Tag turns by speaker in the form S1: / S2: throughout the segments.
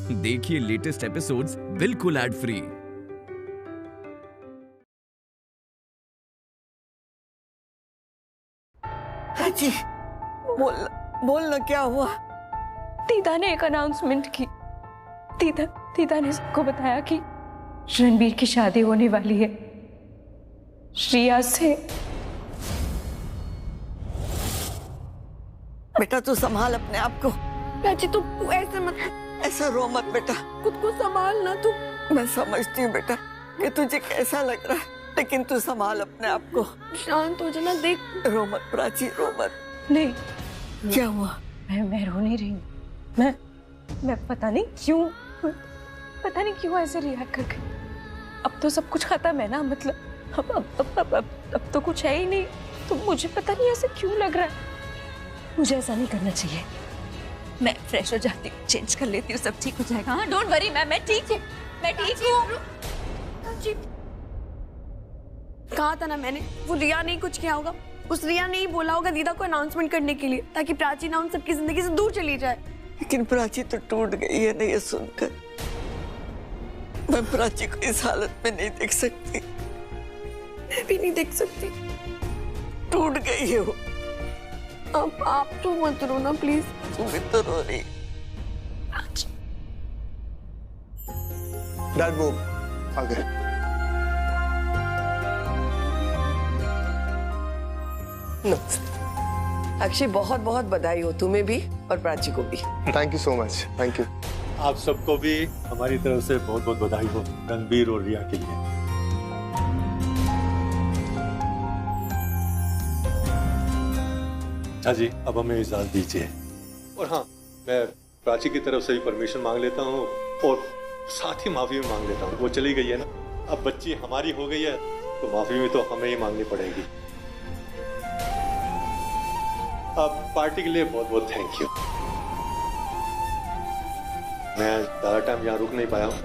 S1: देखिए latest episodes बिल्कुल ad free.
S2: जी बोल क्या हुआ?
S3: दीदा ने एक अनाउंसमेंट की। दीदा ने सबको बताया कि रणबीर की शादी होने वाली है श्रिया से।
S2: बेटा तू संभाल अपने आप को।
S4: प्राची तू ऐसे मत,
S2: ऐसा रो मत बेटा,
S4: खुद को संभाल ना तू।
S2: मैं समझती हूँ बेटा कि तुझे कैसा लग रहा है, लेकिन तू संभाल अपने आप को।
S4: शांत हो जाना, देख।
S2: रो मत प्राची, रो मत।
S3: नहीं,
S2: क्या हुआ?
S3: मैं रो नहीं रही हूँ। मैं पता नहीं क्यों ऐसे रिएक्ट कर गई। अब तो सब कुछ खत्म है ना, मतलब अब तो कुछ है ही नहीं। तो मुझे पता नहीं ऐसे क्यों लग रहा है। मुझे ऐसा नहीं करना चाहिए। मैं फ्रेश हो जाती हूँ, चेंज कर लेती हूँ, सब ठीक हो जाएगा। हाँ डोंट वरी, मैं ठीक हूँ, मैं ठीक हूँ।
S4: कहा था ना मैंने, वो रिया ने कुछ किया होगा। उस रिया ने ही बोला होगा दीदा को अनाउंसमेंट करने के लिए, ताकि प्राची ना उन सबकी जिंदगी से दूर चली जाए।
S2: लेकिन प्राची तो टूट गई है ना, ये सुनकर। मैं प्राची को इस हालत में नहीं देख सकती।
S4: मैं भी नहीं देख सकती।
S2: टूट गई है वो।
S4: अब आप तो मत रो ना प्लीज।
S2: तू भी तो रो रही।
S5: डैड वो आ गए।
S2: अक्षय बहुत बहुत बधाई हो तुम्हें भी और प्राची को भी।
S5: Thank you so much. Thank you.
S6: आप सबको भी हमारी तरफ से बहुत बहुत बधाई हो रणबीर और रिया के लिए। हाँ जी, अब हमें इजाजत दीजिए। और हाँ, मैं प्राची की तरफ से भी परमिशन मांग लेता हूँ और साथ ही माफी भी मांग लेता हूँ। वो चली गई है ना, अब बच्ची हमारी हो गई है तो माफी भी तो हमें ही मांगनी पड़ेगी। अब पार्टी के लिए बहुत बहुत थैंक यू। मैं ज़्यादा टाइम यहाँ रुक नहीं पाया हूँ।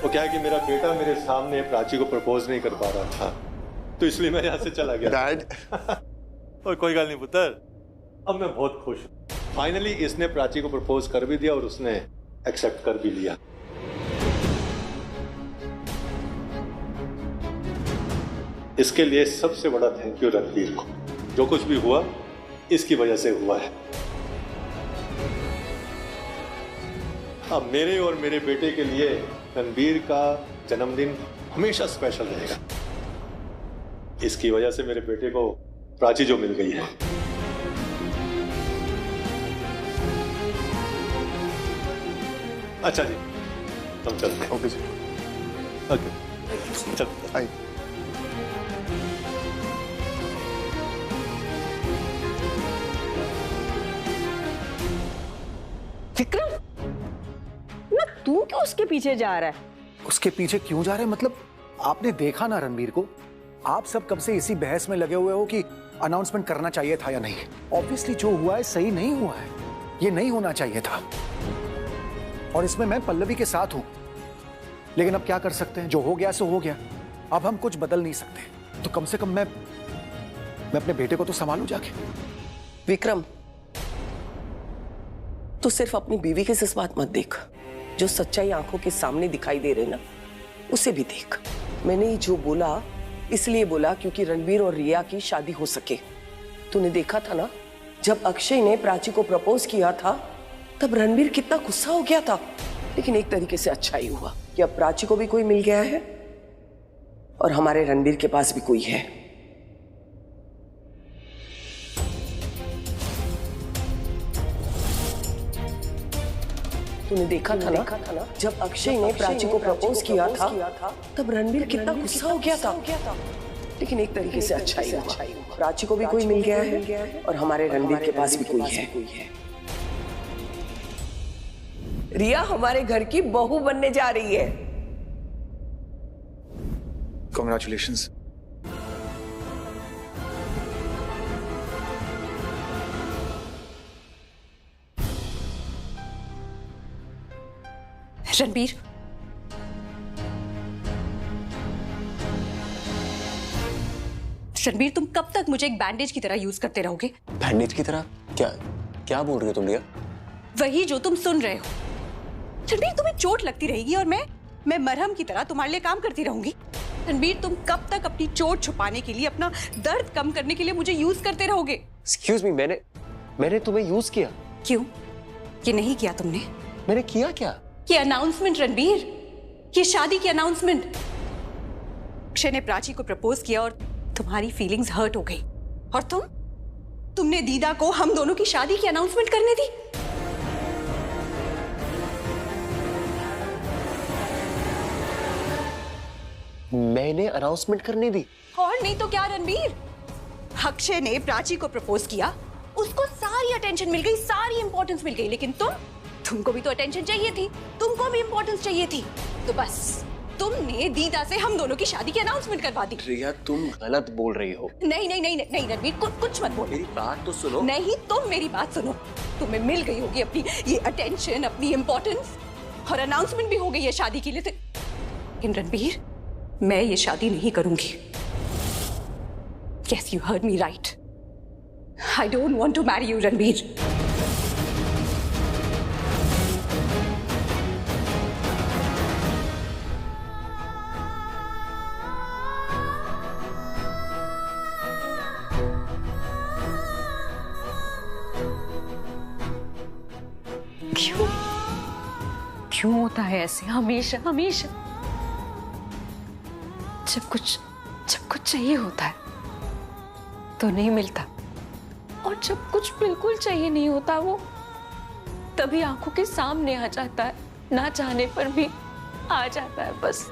S6: वो क्या है कि मेरा बेटा मेरे सामने प्राची को प्रपोज नहीं कर पा रहा था, तो इसलिए मैं यहाँ से चला गया।
S5: डैड
S6: और कोई गल नहीं पुत्र, अब मैं बहुत खुश हूँ। फाइनली इसने प्राची को प्रपोज कर भी दिया और उसने एक्सेप्ट कर भी लिया। इसके लिए सबसे बड़ा थैंक यू रणबीर को। जो कुछ भी हुआ इसकी वजह से हुआ है। अब मेरे और मेरे बेटे के लिए रणबीर का जन्मदिन हमेशा स्पेशल रहेगा। इसकी वजह से मेरे बेटे को प्राची जो मिल गई है। अच्छा जी, हम चलते हैं।
S5: ओके जी।
S6: ओके चलते हैं।
S7: विक्रम, ना तू क्यों उसके पीछे जा रहा है?
S8: उसके पीछे क्यों जा रहे हैं? मतलब आपने देखा ना रणबीर को। आप सब कब से इसी बहस में लगे हुए हो कि अनाउंसमेंट करना चाहिए था या नहीं। ऑब्वियसली जो हुआ है सही नहीं हुआ है, ये नहीं होना चाहिए था। और इसमें मैं पल्लवी के साथ हूं, लेकिन अब क्या कर सकते हैं, जो हो गया सो हो गया। अब हम कुछ बदल नहीं सकते, तो कम से कम मैं अपने बेटे को तो संभालूं जाके।
S2: विक्रम, तू सिर्फ अपनी बीवी के जज्बात मत देख, जो सच्चाई आंखों के सामने दिखाई दे रहे ना उसे भी देख। मैंने ही जो बोला इसलिए बोला क्योंकि रणबीर और रिया की शादी हो सके। तूने देखा था ना, जब अक्षय ने प्राची को प्रपोज किया था तब रणबीर कितना गुस्सा हो गया था। लेकिन एक तरीके से अच्छा ही हुआ कि अब प्राची को भी कोई मिल गया है और हमारे रणबीर के पास भी कोई है। तूने देखा था ना, जब अक्षय ने प्राची को प्रपोज किया था तब रणबीर कितना गुस्सा हो गया था। लेकिन एक तरीके से अच्छा ही हुआ, प्राची को भी कोई मिल गया है और हमारे रणबीर के पास भी कोई है। रिया हमारे घर की बहू बनने जा रही है।
S5: कांग्रेचुलेशंस।
S3: रणबीर, रणबीर तुम कब तक मुझे एक बैंडेज की तरह यूज करते रहोगे?
S9: बैंडेज की तरह? क्या क्या बोल रही हो तुम रिया?
S3: वही जो तुम सुन रहे हो। रणबीर तुम्हें चोट लगती रहेगी और मैं मरहम की तरह तुम्हारे लिए काम करती रहूंगी। रणबीर तुम कब तक अपनी चोट छुपाने के लिए, अपना दर्द कम करने के लिए मुझे यूज करते रहोगे?
S9: एक्सक्यूज मी, मैंने तुम्हें यूज किया?
S3: क्यों? ये नहीं किया तुमने।
S9: मैंने किया क्या?
S3: ये अनाउंसमेंट रणबीर, ये शादी की अनाउंसमेंट। अक्षय ने प्राची को प्रपोज किया और तुम्हारी फीलिंग्स हर्ट हो गई और तुमने दीदा को हम दोनों की शादी की अनाउंसमेंट करने दी।
S9: मैंने अनाउंसमेंट करने दी?
S3: और नहीं तो क्या रणबीर, अक्षय ने प्राची को प्रपोज किया, उसको सारी अटेंशन मिल गई, सारी इंपॉर्टेंस मिल गई, लेकिन तुमको भी तो अटेंशन चाहिए थी, तुमको भी इंपॉर्टेंस चाहिए थी, तो बस तुमने दीदा से हम दोनों की शादी की अनाउंसमेंट करवा दी।
S9: रिया तुम गलत बोल रही हो।
S3: नहीं नहीं नहीं नहीं रणबीर, कुछ मत बोलो।
S9: मेरी बात तो सुनो।
S3: नहीं, तुम मेरी बात सुनो। तुम्हें मिल गई होगी अपनी ये अटेंशन, अपनी इंपॉर्टेंस, और अनाउंसमेंट भी हो गई है शादी के लिए। लेकिन रणबीर, मैं ये शादी नहीं करूंगी। Yes, you heard me right. I don't want to marry you, Ranbir. क्यों होता है ऐसे हमेशा हमेशा? जब कुछ चाहिए होता है तो नहीं मिलता, और जब कुछ बिल्कुल चाहिए नहीं होता वो तभी आंखों के सामने आ जाता है, ना चाहने पर भी आ जाता है। बस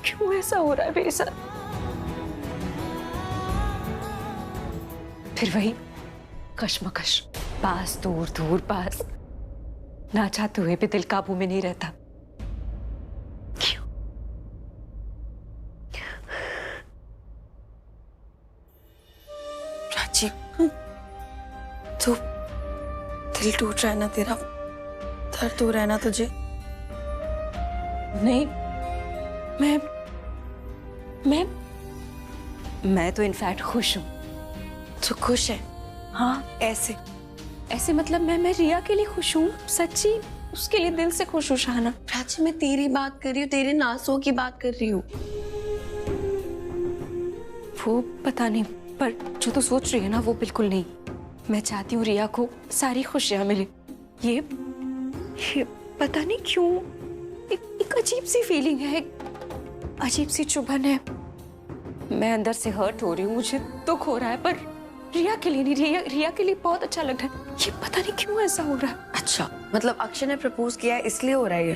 S3: क्यों ऐसा हो रहा है मेरे साथ? फिर वही कश्मकश, पास दूर दूर पास, ना चाहते हुए भी दिल काबू में नहीं रहता। क्यों?
S4: प्राची, तो दिल टूट रहा है ना तेरा? दर्द हो रहा है ना तुझे?
S3: नहीं, मैं तो इनफैक्ट खुश हूँ।
S4: तो खुश है?
S3: हाँ, ऐसे मतलब मैं रिया के लिए खुश हूँ, सच्ची उसके लिए दिल से खुश हूँ शाहना।
S4: प्राची, मैं तेरी बात कर रही हूँ, तेरे नासों की बात कर रही हूँ।
S3: वो पता नहीं, पर जो तू सोच रही है ना वो बिल्कुल नहीं। मैं चाहती हूँ रिया को सारी खुशियां मिले। ये पता नहीं क्यों एक अजीब सी फीलिंग है, एक अजीब सी चुभन है। मैं अंदर से हर्ट हो रही हूँ, मुझे दुख हो रहा है, पर रिया के लिए नहीं, रिया के लिए बहुत अच्छा लग रहा है। ये पता नहीं क्यों ऐसा हो रहा है।
S4: अच्छा, मतलब अक्षय ने प्रपोज किया है इसलिए हो रहा है ये?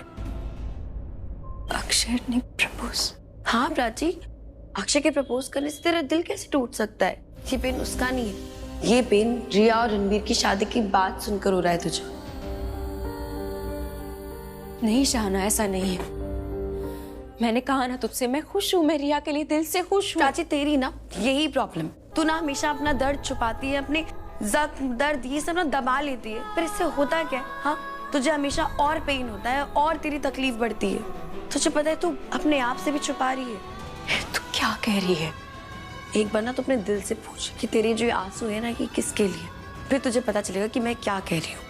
S3: अक्षय ने प्रपोज?
S4: हाँ प्राची, अक्षय के प्रपोज करने से तेरा दिल कैसे टूट सकता है? ये पेन उसका नहीं है, ये पेन रिया और रणबीर की शादी की बात सुनकर हो रहा है तुझे।
S3: नहीं शाहना, ऐसा नहीं है। मैंने कहा ना तुझसे, मैं खुश हूँ, मैं रिया के लिए दिल से खुश हूँ।
S4: प्राची, तेरी ना यही प्रॉब्लम, तू ना हमेशा अपना दर्द छुपाती है, अपने जख्म, दर्द ये सब ना दबा लेती है, पर इससे होता क्या है? हाँ, तुझे हमेशा और पेन होता है और तेरी तकलीफ बढ़ती है। तुझे पता है तू अपने आप से भी छुपा रही है।
S3: तू क्या कह रही है?
S4: एक बार ना तू अपने दिल से पूछ कि तेरे जो ये आंसू है ना, ये किसके लिए? फिर तुझे पता चलेगा कि मैं क्या कह रही हूँ।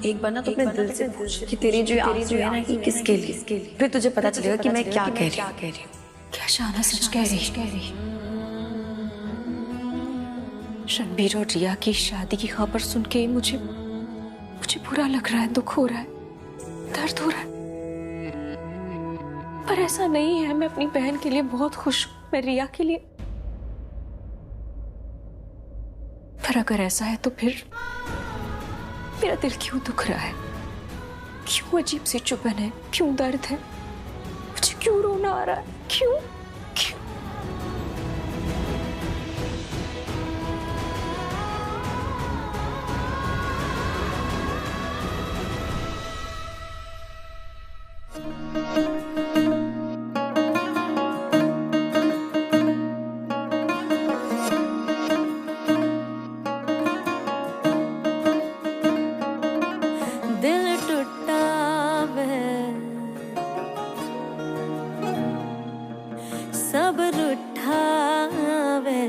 S4: एक बार ना तो अपने दिल से पूछ कि तेरी जो आंसू है ना, ये किसके लिए? फिर तुझे पता चलेगा कि मैं क्या कह रही हूँ।
S3: क्या शाहना सच कह रही? रणबीर और रिया की शादी की खबर सुन के मुझे बुरा लग रहा है, दुख हो रहा है, दर्द हो रहा है। पर ऐसा नहीं है, मैं अपनी बहन के लिए बहुत खुश हूँ, मैं रिया के लिए। पर अगर ऐसा है तो फिर मेरा दिल क्यों दुख रहा है? क्यों अजीब सी चुभन है? क्यों दर्द है? मुझे क्यों रोना आ रहा है? क्यों?
S10: सब रुठावे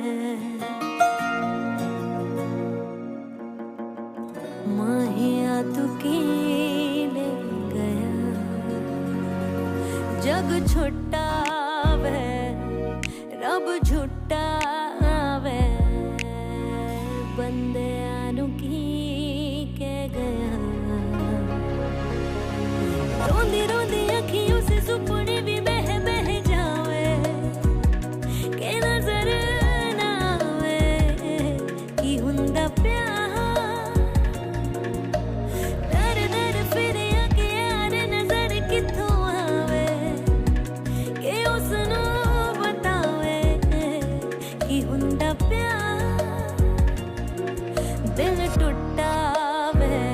S10: माहिया तू की ले गया जग छुट्टावे रब झुट्टावे बंदे आनु की कह गया रोंदी रोंदी अखियों से सुपने भी बह बह जावे के नजर ना आवे कि हुंदा प्यार दर दर फिर के यार नजर किथों आवे के उसनो बतावे कि हुंदा प्यार दिल टुटावे।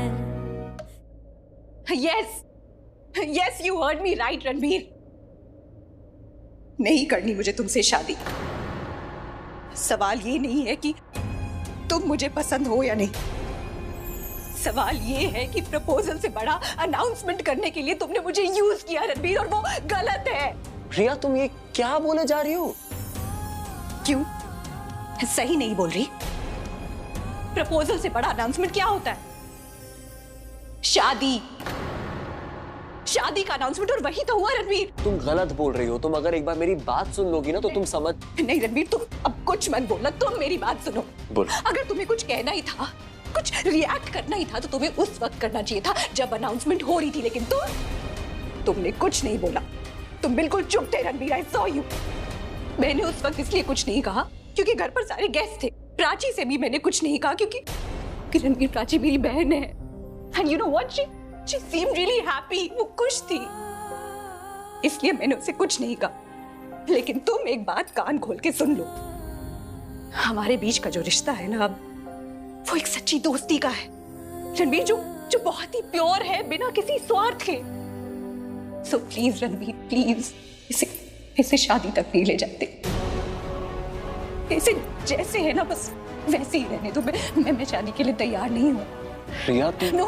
S3: Yes, you heard me right, Ranbir. नहीं करनी मुझे तुमसे शादी। सवाल ये नहीं है कि तुम मुझे पसंद हो या नहीं। सवाल ये है कि प्रपोजल से बड़ा अनाउंसमेंट करने के लिए तुमने मुझे यूज किया रणबीर, और वो गलत है।
S9: रिया तुम ये क्या बोले जा रही हो?
S3: क्यों? सही नहीं बोल रही? प्रपोजल से बड़ा अनाउंसमेंट क्या होता है? शादी का अनाउंसमेंट, और वही तो हुआ रणबीर।
S9: तुम गलत बोल रही हो। तुम अगर एक बार मेरी बात सुन लोगी ना तो तुम समझ।
S3: नहीं रणबीर, तुम अब कुछ मत बोलना, तुम मेरी बात सुनो।
S9: बोल।
S3: अगर तुम्हें कुछ कहना ही था, कुछ रिएक्ट करना ही था, तो तुम्हें उस वक्त करना चाहिए था जब अनाउंसमेंट हो रही थी, लेकिन तुमने कुछ नहीं बोला। तुम बिल्कुल चुप थे रणबीर। I saw you. मैंने उस वक्त इसलिए कुछ नहीं कहा क्योंकि घर पर सारे गेस्ट थे। प्राची से भी मैंने कुछ नहीं कहा क्योंकि रणबीर, प्राची मेरी बहन है। And you know what, she seemed really happy. वो खुश थी, इसलिए मैंने उसे कुछ नहीं कहा। लेकिन तुम एक बात कान खोल के सुन लो, हमारे बीच का जो रिश्ता है ना, अब वो एक सच्ची दोस्ती का है रणबीर, जो बहुत ही प्योर है, बिना किसी स्वार्थ के। सो प्लीज रणबीर, प्लीज इसे शादी तक नहीं ले जाते। इसे जैसे है ना बस वैसे ही रहने दो। मैं शादी के लिए तैयार नहीं हूँ।
S9: रिया
S3: no,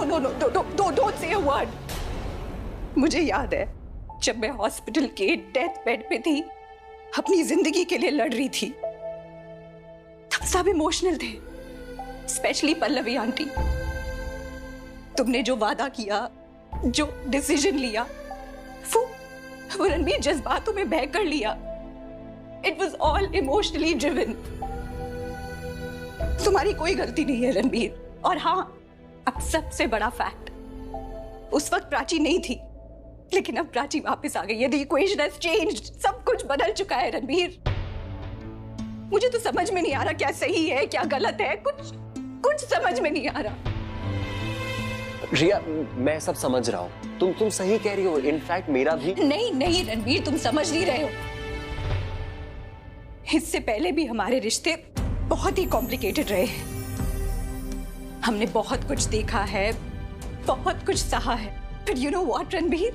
S3: don't say a word. मुझे याद है जब मैं हॉस्पिटल के डेथ बेड पे थी, अपनी जिंदगी के लिए लड़ रही थी, तब सब इमोशनल थे, स्पेशली पल्लवी आंटी। तुमने जो वादा किया, जो डिसीजन लिया, वो रणबीर जज्बातों में बह कर लिया। It was all emotionally driven. तुम्हारी कोई गलती नहीं है रणबीर। और हाँ, अब सबसे बड़ा फैक्ट, उस वक्त प्राची नहीं थी, लेकिन अब प्राची वापस आ गई है। The equation has changed। सब कुछ बदल चुका है रणबीर। मुझे तो समझ में नहीं आ रहा क्या सही है क्या गलत है, कुछ समझ में नहीं आ रहा।
S9: रिया मैं सब समझ रहा हूँ, तुम सही कह रही हो। इनफैक्ट मेरा भी
S3: नहीं रणबीर, तुम समझ नहीं रहे हो। इससे पहले भी हमारे रिश्ते बहुत ही कॉम्प्लिकेटेड रहे हैं। हमने बहुत कुछ देखा है, बहुत कुछ सहा है, but you know what Ranbir,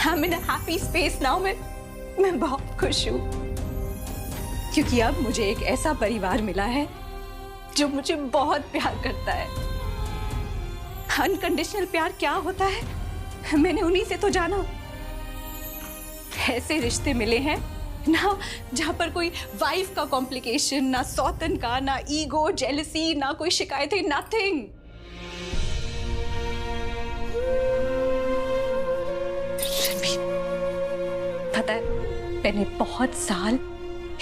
S3: I'm in a happy space now। मैं बहुत खुश हूँ क्योंकि अब मुझे एक ऐसा परिवार मिला है जो मुझे बहुत प्यार करता है। अनकंडीशनल प्यार क्या होता है मैंने उन्हीं से तो जाना। ऐसे रिश्ते मिले हैं ना जहां पर कोई वाइफ का कॉम्प्लिकेशन, ना सौतन का, ना ईगो, जेलसी, ना कोई शिकायतें, नथिंग। पता है, मैंने बहुत साल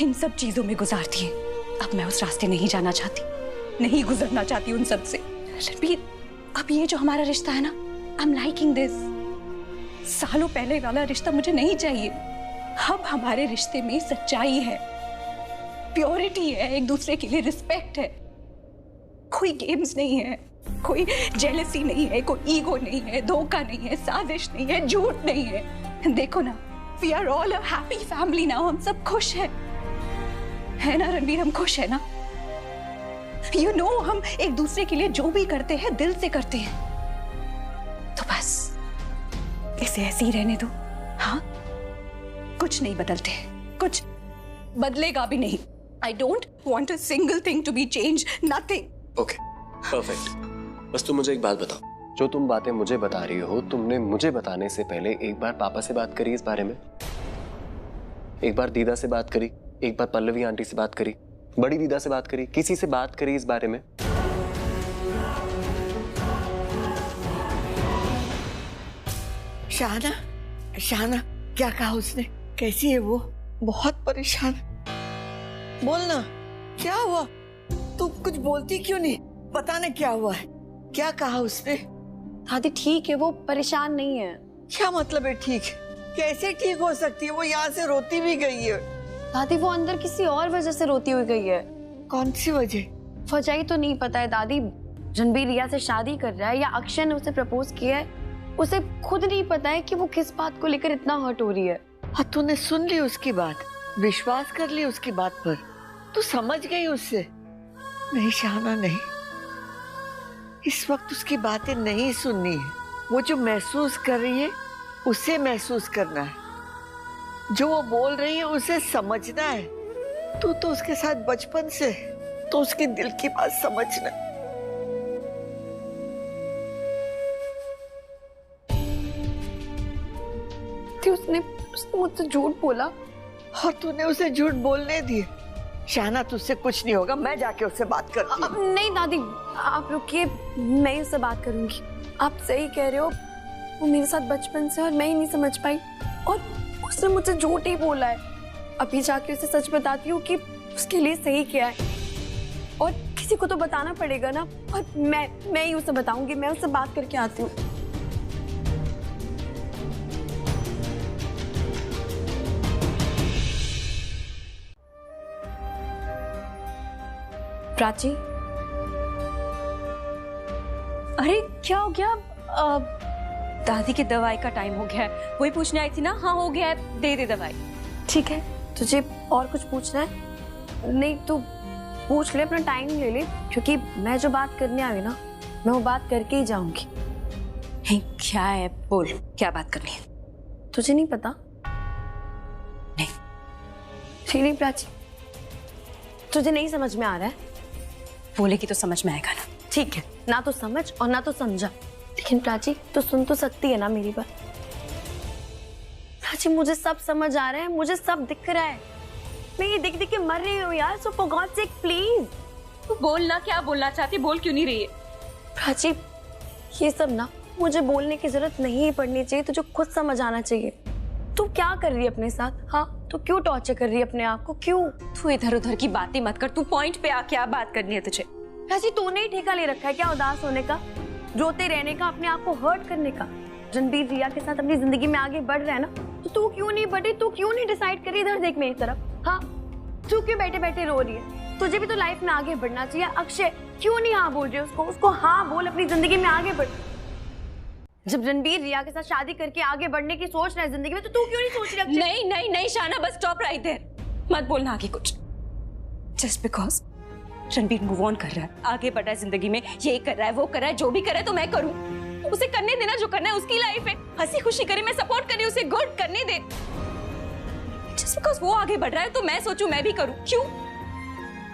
S3: इन सब चीजों में गुजार दिए। अब मैं उस रास्ते नहीं जाना चाहती, नहीं गुजरना चाहती उन सब से। रणबीर, अब ये जो हमारा रिश्ता है ना, आई एम लाइकिंग दिस। सालों पहले वाला रिश्ता मुझे नहीं चाहिए। अब हमारे रिश्ते में सच्चाई है, प्योरिटी है, एक दूसरे के लिए रिस्पेक्ट है। कोई गेम्स नहीं है, कोई जेलसी नहीं है, कोई ईगो नहीं है, धोखा नहीं है, साजिश नहीं है, झूठ नहीं है। देखो ना, we are all a happy family now. हम सब खुश हैं, है ना रणबीर? हम खुश है ना? You know, हम एक दूसरे के लिए जो भी करते हैं दिल से करते हैं। तो बस इसे ऐसे ही रहने दो। हाँ, कुछ नहीं बदलते, कुछ बदलेगा भी नहीं। I don't want a single thing to be changed, nothing.
S9: Okay, perfect. बस तुम मुझे एक बात बताओ, जो तुम बातें मुझे बता रही हो, तुमने मुझे बताने से पहले एक बार पापा से बात करी इस बारे में? एक बार दीदा से बात करी, एक बार पल्लवी आंटी से बात करी, बड़ी दीदा से बात करी, किसी से बात करी इस बारे में?
S11: शाहना, शाहना क्या कहा उसने? कैसी है वो? बहुत परेशान। बोलना, क्या हुआ? तू कुछ बोलती क्यों नहीं? पता नहीं क्या हुआ है। क्या कहा उसने?
S4: दादी ठीक है, वो परेशान नहीं है।
S11: क्या मतलब है ठीक? कैसे ठीक हो सकती है? वो यहाँ से रोती भी गई है।
S4: दादी वो अंदर किसी और वजह से रोती हुई गई है।
S11: कौन सी वजह?
S4: वजह ही तो नहीं पता है दादी। रणबीर रिया से शादी कर रहा है या अक्षय ने उसे प्रपोज किया है, उसे खुद नहीं पता है कि वो किस बात को लेकर इतना हर्ट हो रही है।
S11: हाँ, तूने सुन ली उसकी बात, विश्वास कर ली उसकी बात पर, तू समझ गई उससे? नहीं शाहना नहीं, इस वक्त उसकी बातें नहीं सुननी है। वो जो महसूस कर रही है उसे महसूस करना है, जो वो बोल रही है उसे समझना है। तू तो उसके साथ बचपन से, तो उसके दिल की बात समझना।
S4: उसने मुझसे झूठ बोला
S11: और तूने उसे झूठ बोलने दिए। शाहना तुझसे कुछ नहीं होगा, मैं जाके उससे बात करती हूँ।
S4: नहीं दादी आप रुकिए, मैं उससे बात करूंगी। आप सही कह रहे हो, वो मेरे साथ बचपन से और मैं ही नहीं समझ पाई और उसने मुझसे झूठ ही बोला है। अभी जाके उसे सच बताती हूँ कि उसके लिए सही क्या है, और किसी को तो बताना पड़ेगा ना, और मैं ही उसे बताऊंगी। मैं उससे बात करके आती हूँ। प्राची,
S3: अरे क्या हो गया? दादी के दवाई का टाइम हो गया है, वही पूछने आई थी ना। हाँ हो गया है, दे दे दवाई।
S4: ठीक है, तुझे और कुछ पूछना है? नहीं तू पूछ ले, अपना टाइम ले ले, क्योंकि मैं जो बात करने आई ना, मैं वो बात करके ही जाऊंगी।
S3: क्या है? बोल, क्या बात करनी है?
S4: तुझे नहीं पता?
S3: नहीं।
S4: नहीं प्राची, तुझे नहीं समझ में आ रहा है?
S3: बोलेगी तो समझ में आएगा ना।
S4: ठीक है, ना तो समझ और ना तो समझा, लेकिन प्राची तो सुन तो सकती है ना मेरी बात। प्राची मुझे सब समझ आ रहा है, मुझे सब दिख रहा है। मैं ये देख देख के मर रही हूँ यार। So for God sake please
S3: तू बोल ना, क्या बोलना चाहती, बोल क्यों नहीं रही है?
S4: प्राची ये सब ना मुझे बोलने की जरूरत नहीं पड़नी चाहिए, तुझे खुद समझ आना चाहिए। तू क्या कर रही है अपने साथ? हाँ, तू क्यों टॉर्चर कर रही है अपने आप को? क्यों?
S3: तू इधर उधर की बातें मत कर, तू पॉइंट पे आ। क्या बात करनी है तुझे?
S4: प्राची तूने ही ठेका ले रखा है क्या उदास होने का, रोते रहने का, अपने आप को हर्ट करने का? रणबीर रिया के साथ अपनी जिंदगी में आगे बढ़ रहा है ना, तो तू क्यों नहीं बढ़ी? तू क्यों नहीं डिसाइड करी? इधर देख मेरी तरफ। हाँ, तू क्यों बैठे बैठे रो रही है? तुझे भी तो लाइफ में आगे बढ़ना चाहिए। अक्षय क्यों नहीं हाँ बोल रही है? उसको हाँ बोल, अपनी जिंदगी में आगे बढ़। जब रणबीर रिया के साथ शादी करके आगे बढ़ने की सोच रहा है जिंदगी में, तो तू क्यों नहीं सोच रही?
S3: नहीं नहीं नहीं शाना, बस स्टॉप राइट देयर। मत बोलना आगे कुछ। Just because Ranbir move on कर रहा है, आगे बढ़ रहा है जिंदगी में, ये कर रहा है, वो कर रहा है, जो भी कर रहा है तो मैं करूं। उसे करने देना, जो करना है, उसकी लाइफ है, हंसी खुशी करे, मैं सपोर्ट करी उसे, गुड करने दे। जस्ट बिकॉज वो आगे बढ़ रहा है तो मैं सोचूं मैं भी करूं, क्यों?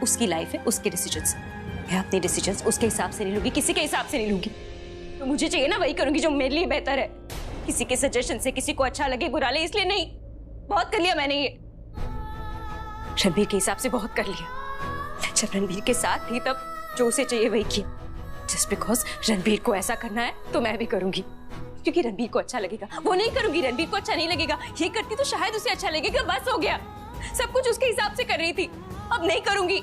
S3: उसकी लाइफ है, उसके डिसीजंस। मैं अपने डिसीजंस उसके हिसाब से नहीं लूंगी, किसी के हिसाब से नहीं लूंगी। तो मुझे चाहिए ना, वही करूंगी जो मेरे लिए बेहतर है। किसी के सजेशन से किसी को अच्छा लगे बुरा लगे इसलिए नहीं। बहुत कर लिया मैंने ये, रणबीर के हिसाब से बहुत कर लिया। जब रणबीर के साथ थी तब जो उसे चाहिए वही किया। जस्ट बिकॉज रणबीर को ऐसा करना है तो मैं भी करूंगी, क्योंकि रणबीर को अच्छा लगेगा। वो नहीं करूंगी, रणबीर को अच्छा नहीं लगेगा। ये करती तो शायद उसे अच्छा लगेगा, बस हो गया। सब कुछ उसके हिसाब से कर रही थी, अब नहीं करूंगी।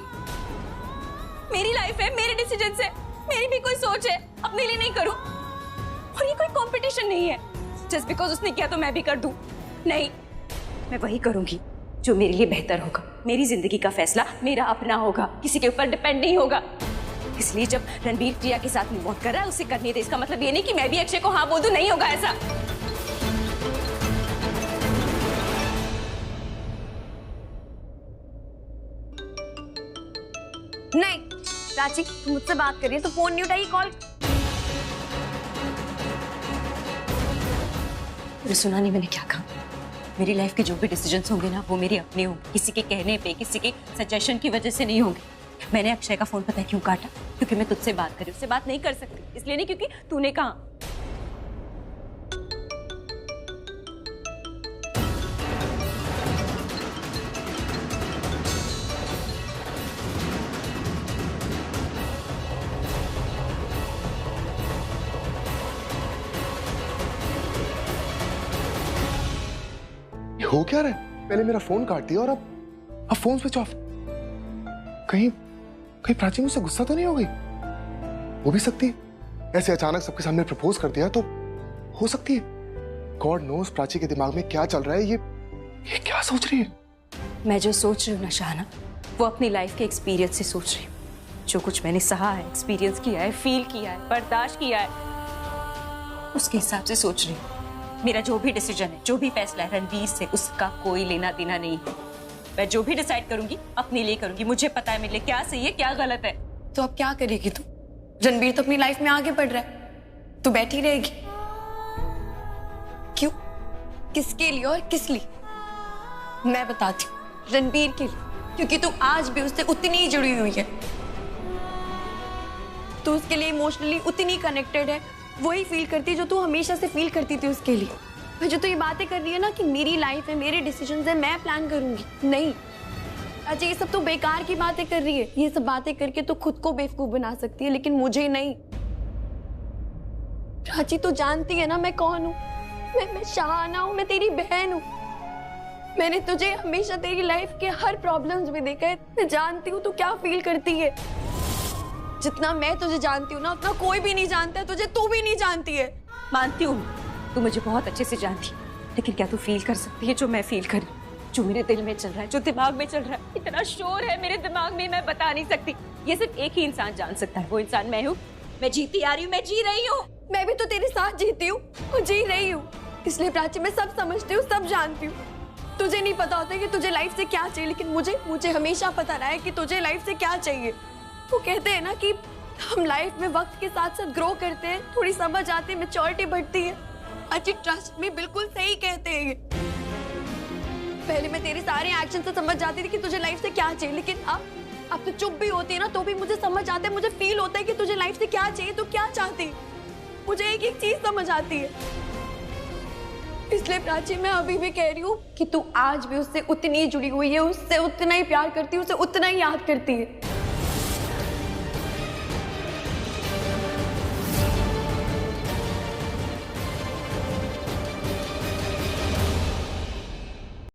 S3: मेरी लाइफ है, मेरे डिसीजन है, मेरी भी कोई सोच है, अपने लिए नहीं करूं। और ये कोई कंपटीशन नहीं है, जस्ट बिकॉज उसने किया तो मैं भी कर दूं। नहीं, मैं वही करूंगी जो मेरे लिए बेहतर होगा। मेरी जिंदगी का फैसला मेरा अपना होगा, किसी के ऊपर डिपेंड नहीं होगा। इसलिए जब रणबीर प्रिया के साथ मूव ऑन कर रहा है, उसे करने दे। इसका मतलब ये नहीं कि मैं भी अक्षय को हाँ बोल दूं, नहीं होगा ऐसा।
S4: नहीं प्राची, तुम मुझसे बात कर रही है तो फोन नहीं उठाई, कॉल।
S3: सुना नहीं मैंने क्या कहा? मेरी लाइफ के जो भी डिसीजंस होंगे ना, वो मेरे अपने होंगे, किसी के कहने पे, किसी के सजेशन की वजह से नहीं होंगे। मैंने अक्षय का फोन पता है क्यों काटा? क्योंकि मैं तुझसे बात कर रही हूँ, उससे बात नहीं कर सकती, इसलिए नहीं क्योंकि तूने कहा।
S5: हो क्या रहा है? पहले मेरा फोन काट दिया और अब फोन स्विच ऑफ। कहीं प्राची मुझसे गुस्सा तो नहीं हो गई? हो भी सकती है, ऐसे अचानक सबके सामने प्रपोज कर दिया तो हो सकती है। गॉड नोस प्राची के दिमाग में क्या चल रहा है, ये क्या सोच रही है?
S3: मैं जो सोच रही हूँ ना शाहना, वो अपनी लाइफ के एक्सपीरियंस से सोच रही हूँ। जो कुछ मैंने सहा है, एक्सपीरियंस किया है, फील किया है, बर्दाश्त किया है, उसके हिसाब से सोच रही हूँ। मेरा जो भी डिसीजन है, जो भी फैसला है रणवीर से, उसका कोई लेना देना नहीं है। मैं जो भी डिसाइड करूंगी अपने लिए करूंगी। मुझे पता है मेरे लिए क्या सही है क्या गलत है।
S4: तो अब क्या करेगी तू? रणवीर तो अपनी लाइफ में आगे बढ़ रहा है, तू बैठी रहेगी? क्यों? किसके लिए और किस लिए? मैं बताती हूँ, रणवीर के लिए, क्योंकि तू आज भी उससे उतनी ही जुड़ी हुई है। तू उसके लिए इमोशनली उतनी कनेक्टेड है, वही फील करती है जो तू हमेशा से फील करती थी उसके लिए। और जो तू ये बातें कर रही है ना कि मेरी लाइफ है, मेरे डिसीजंस है, मैं प्लान करूंगी, नहीं अच्छा, ये सब तो बेकार की बातें कर रही है। ये सब बातें करके तो खुद को बेवकूफ बना सकती है, लेकिन मुझे नहीं। प्राची तो जानती है ना मैं कौन हूँ। मैं शाहाना हूँ, मैं तेरी बहन हूँ। मैंने तुझे हमेशा तेरी लाइफ के हर प्रॉब्लम्स में देखा है। मैं जानती हूँ तू क्या फील करती है। जितना मैं तुझे जानती हूँ ना, उतना कोई भी नहीं जानता है तुझे। तू भी नहीं जानती है।
S3: मानती हूँ, तू मुझे बहुत अच्छे से जानती, लेकिन क्या तू फील कर सकती है जो मैं फील कर रही हूँ, जो मेरे दिल में चल रहा है, जो दिमाग में चल रहा है? इतना शोर है मेरे दिमाग में, मैं बता नहीं सकती। ये सिर्फ एक ही इंसान जान सकता है, वो इंसान मैं हूँ। मैं जीती आ रही हूँ, मैं जी रही हूँ।
S4: मैं भी तो तेरे साथ जीती हूँ और जी रही हूँ। इसलिए प्राची, मैं सब समझती हूँ, सब जानती हूँ। तुझे नहीं पता होता कि तुझे लाइफ से क्या चाहिए, लेकिन मुझे हमेशा पता रहा है कि तुझे लाइफ से क्या चाहिए। वो कहते हैं ना कि हम लाइफ में वक्त के साथ साथ ग्रो करते हैं, थोड़ी समझ आती है, मैच्योरिटी बढ़ती है। अच्छी ट्रस्ट में बिल्कुल सही कहते हैं ये। पहले मैं तेरे सारे एक्शन से समझ जाती थी कि तुझे लाइफ से क्या चाहिए, लेकिन अब तो चुप भी होती है ना तो भी मुझे समझ आता है, मुझे फील होता है कि तुझे लाइफ से क्या चाहिए, तू क्या चाहती। मुझे एक एक चीज समझ आती है। इसलिए प्राची, मैं अभी भी कह रही हूँ कि तू आज भी उससे उतनी जुड़ी हुई है, उससे उतना ही प्यार करती है, उसे उतना ही याद करती है।